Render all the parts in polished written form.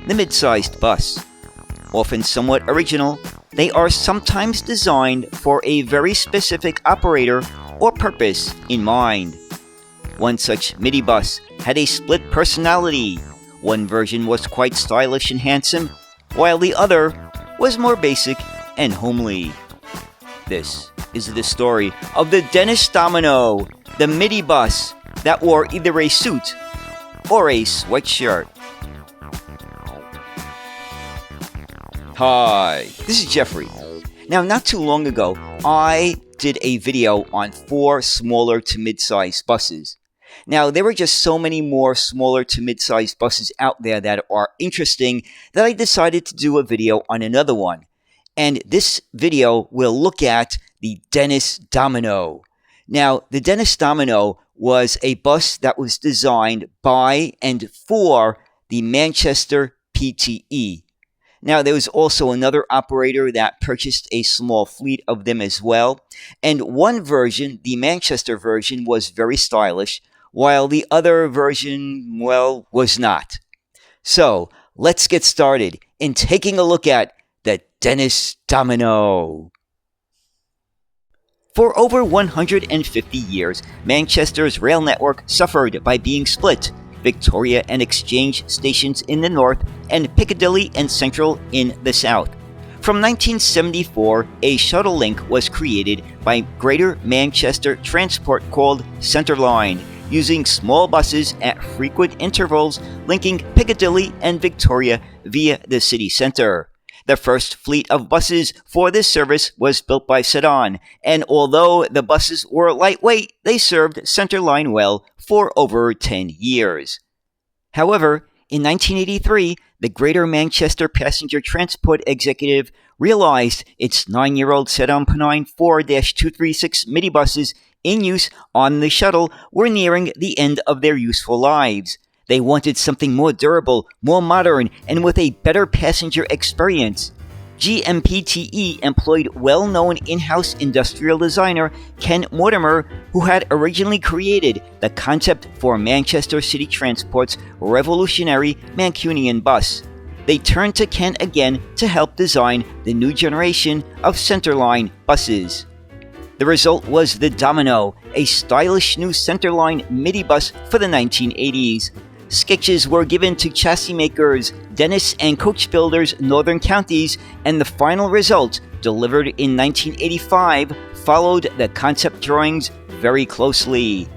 the mid-sized bus. Often somewhat original, they are sometimes designed for a very specific operator or purpose in mind. One such minibus had a split personality. One version was quite stylish and handsome, while the other was more basic and homely. This is the story of the Dennis Domino, the minibus that wore either a suit or a sweatshirt. Hi, this is Jeffrey. Now, not too long ago, I did a video on 4 smaller to mid-sized buses. Now, there were just so many more smaller to mid-sized buses out there that are interesting that I decided to do a video on another one. And this video will look at the Dennis Domino. Now, the Dennis Domino was a bus that was designed by and for the Manchester PTE. Now, there was also another operator that purchased a small fleet of them as well. And one version, the Manchester version, was very stylish, while the other version, well, was not. So, let's get started in taking a look at the Dennis Domino. For over 150 years, Manchester's rail network suffered by being split. Victoria and Exchange stations in the north and Picadilly and Central in the south. From 1974, a shuttle link was created by Greater Manchester Transport called Centreline, using small buses at frequent intervals linking Piccadilly and Victoria via the city centre. The first fleet of buses for this service was built by Seddon, and although the buses were lightweight, they served Centreline well for over 10 years. However, in 1983, the Greater Manchester Passenger Transport Executive realized its 9-year-old Seddon Pennine IV-236 minibuses in use on the shuttle were nearing the end of their useful lives. They wanted something more durable, more modern, and with a better passenger experience. GMPTE employed well-known in-house industrial designer Ken Mortimer, who had originally created the concept for Manchester City Transport's revolutionary Mancunian bus. They turned to Ken again to help design the new generation of Centreline buses. The result was the Domino, a stylish new Centreline minibus for the 1980s. Sketches were given to chassis makers, Dennis and coach builders Northern Counties, and the final result, delivered in 1985, followed the concept drawings very closely.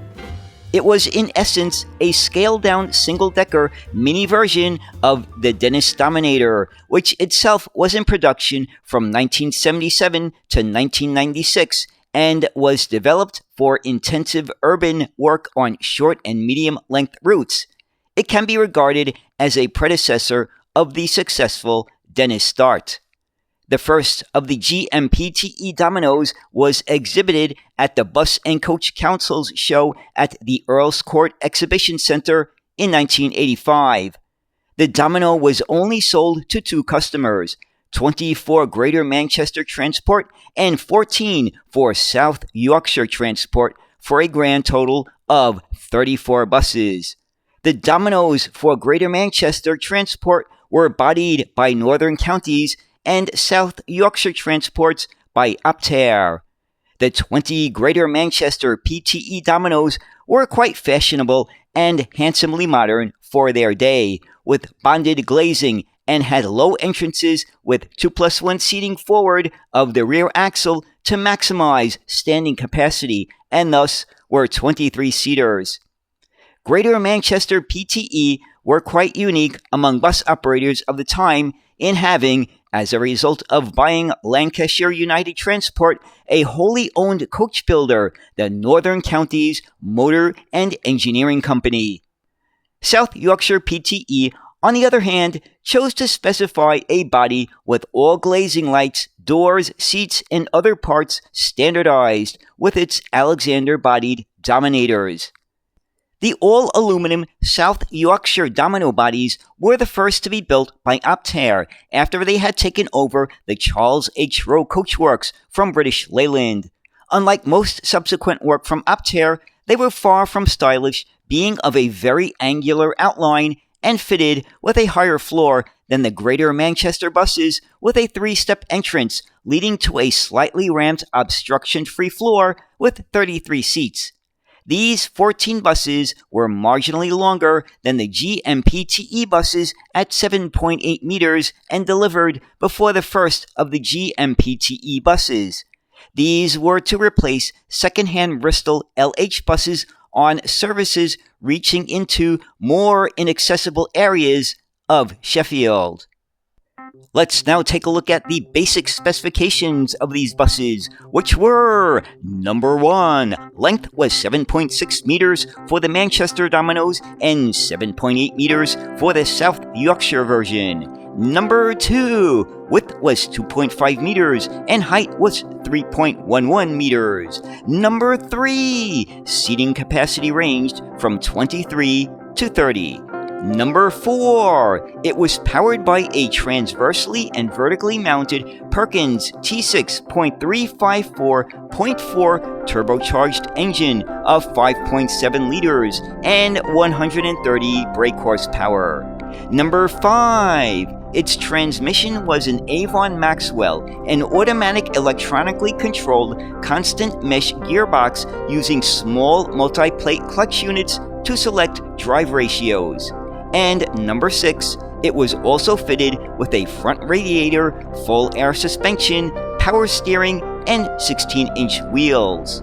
It was in essence a scaled-down single-decker mini version of the Dennis Donminator, which itself was in production from 1977 to 1996 and was developed for intensive urban work on short and medium-length routes. It can be regarded as a predecessor of the successful Dennis Dart. The first of the GMPTE Dominos was exhibited at the Bus and Coach Council's show at the Earls Court Exhibition Centre in 1985. The Domino was only sold to 2 customers, 20 for Greater Manchester Transport and 14 for South Yorkshire Transport, for a grand total of 34 buses. The Dominos for Greater Manchester Transport were bodied by Northern Counties and South Yorkshire Transports by Optare. The 20 Greater Manchester PTE Dominos were quite fashionable and handsomely modern for their day, with bonded glazing, and had low entrances with 2+1 seating forward of the rear axle to maximize standing capacity, and thus were 23-seaters. Greater Manchester PTE were quite unique among bus operators of the time in having, as a result of buying Lancashire United Transport, a wholly owned coach builder, the Northern Counties Motor and Engineering Company. South Yorkshire PTE, on the other hand, chose to specify a body with all glazing lights, doors, seats, and other parts standardized with its Alexander-bodied Dominators. The all-aluminum South Yorkshire Domino bodies were the first to be built by Optare after they had taken over the Charles H. Rowe Coachworks from British Leyland. Unlike most subsequent work from Optare, they were far from stylish, being of a very angular outline and fitted with a higher floor than the Greater Manchester buses, with a 3-step entrance leading to a slightly ramped obstruction-free floor with 33 seats. These 14 buses were marginally longer than the GMPTE buses at 7.8 meters and delivered before the first of the GMPTE buses. These were to replace second-hand Bristol LH buses on services reaching into more inaccessible areas of Sheffield. Let's now take a look at the basic specifications of these buses, which were: number 1, length was 7.6 meters for the Manchester Dominos and 7.8 meters for the South Yorkshire version. Number 2, width was 2.5 meters and height was 3.11 meters. Number 3, seating capacity ranged from 23 to 30. Number 4, it was powered by a transversely and vertically mounted Perkins T6.354.4 turbocharged engine of 5.7 liters and 130 brake horsepower. Number 5, its transmission was an Avon Maxwell, an automatic electronically controlled constant mesh gearbox using small multi-plate clutch units to select drive ratios. And number 6, it was also fitted with a front radiator, full air suspension, power steering, and 16-inch wheels.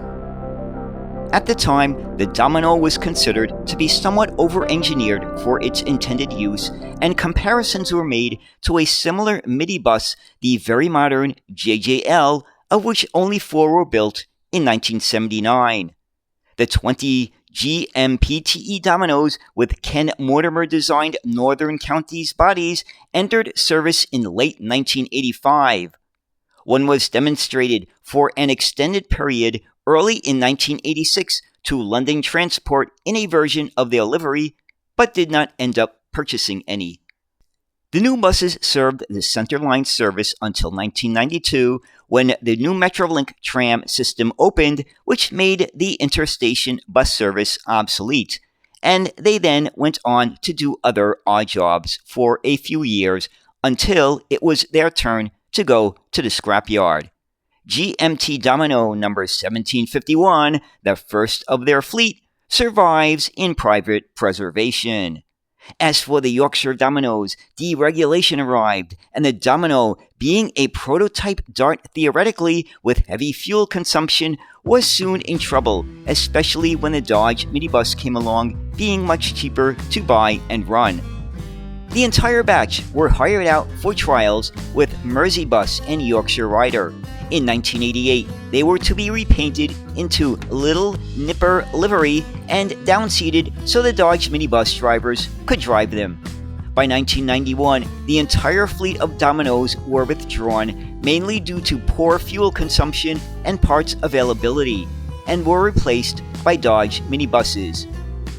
At the time, the Domino was considered to be somewhat over-engineered for its intended use, and comparisons were made to a similar minibus, the very modern JJL, of which only 4 were built in 1979. The 20 GMPTE Dominos with Ken Mortimer designed Northern Counties bodies entered service in late 1985. One was demonstrated for an extended period early in 1986 to London Transport in a version of their livery, but did not end up purchasing any. The new buses served the Centerline service until 1992, when the new Metrolink tram system opened, which made the interstation bus service obsolete, and they then went on to do other odd jobs for a few years until it was their turn to go to the scrapyard. GMT Domino number 1751, the first of their fleet, survives in private preservation. As for the Yorkshire Dominos, deregulation arrived, and the Domino, being a prototype Dart theoretically with heavy fuel consumption, was soon in trouble, especially when the Dodge minibus came along, being much cheaper to buy and run. The entire batch were hired out for trials with Merseybus and Yorkshire Rider. In 1988, they were to be repainted into Little Nipper livery and downseated so the Dodge minibus drivers could drive them. By 1991, the entire fleet of Dominos were withdrawn, mainly due to poor fuel consumption and parts availability, and were replaced by Dodge minibuses.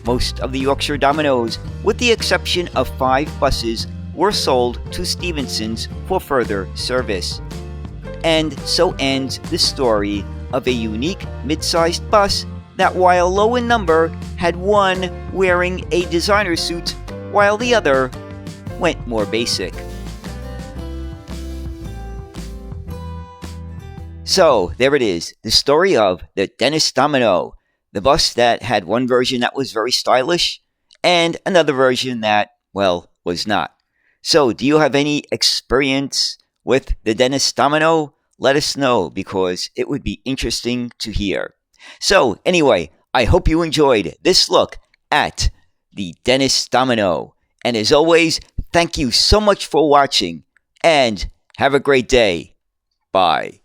Most of the Yorkshire Dominos, with the exception of 5 buses, were sold to Stevenson's for further service. And so ends the story of a unique mid-sized bus that, while low in number, had one wearing a designer suit while the other went more basic. So there it is, the story of the Dennis Domino, the bus that had one version that was very stylish and another version that, well, was not. So do you have any experience with the Dennis Domino? Let us know, because it would be interesting to hear. So anyway, I hope you enjoyed this look at the Dennis Domino. And as always, thank you so much for watching, and have a great day. Bye.